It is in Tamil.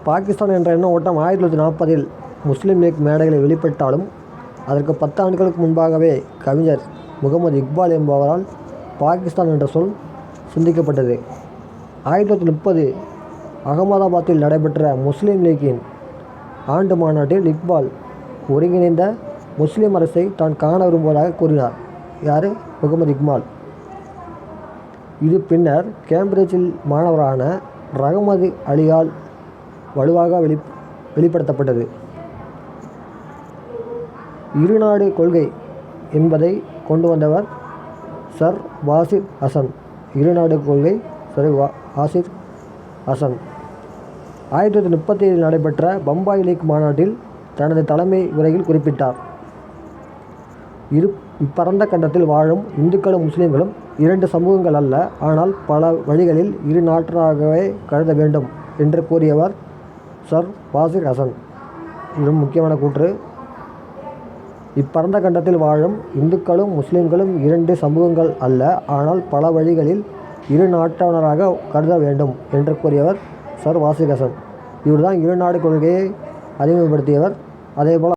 பாகிஸ்தான் என்ற எண்ண ஓட்டம் 1940 முஸ்லீம் லீக் மேடைகளில் வெளிப்பட்டாலும் அதற்கு 10 ஆண்டுகளுக்கு முன்பாகவே கவிஞர் முகமது இக்பால் என்பவரால் பாகிஸ்தான் என்ற சொல் சிந்திக்கப்பட்டது. 1930 அகமதாபாத்தில் நடைபெற்ற முஸ்லீம் லீக்கின் ஆண்டு மாநாட்டில் இக்பால் ஒருங்கிணைந்த முஸ்லீம் அரசை தான் காண விரும்புவதாக கூறினார். யார்? முகமது இக்பால். இது பின்னர் கேம்பிரிட்ஜில் மாணவரான ரஹமத் அலியால் வலுவாக வெளிப்படுத்தப்பட்டது. இருநாடு கொள்கை என்பதை கொண்டு வந்தவர் சர் வாசிர் ஹசன். இருநாடு கொள்கை சர் வாசிர் ஹசன் 1937 நடைபெற்ற பம்பாய் லீக் மாநாட்டில் தனது தலைமை உரையில் குறிப்பிட்டார். இப்பரந்த கண்டத்தில் வாழும் இந்துக்களும் முஸ்லீம்களும் 2 சமூகங்கள் அல்ல, ஆனால் பல வழிகளில் இரு நாட்டாகவே கருத வேண்டும் என்று கூறியவர் சர் வாசிர் ஹசன். இது முக்கியமான கூற்று. இப்பரந்த கண்டத்தில் வாழும் இந்துக்களும் முஸ்லீம்களும் 2 சமூகங்கள் அல்ல, ஆனால் பல வழிகளில் இரு நாட்டவராக கருத வேண்டும் என்று கூறியவர் சர் வாசிர் ஹசன். இவர் தான் இருநாடு கொள்கையை அறிமுகப்படுத்தியவர். அதேபோல்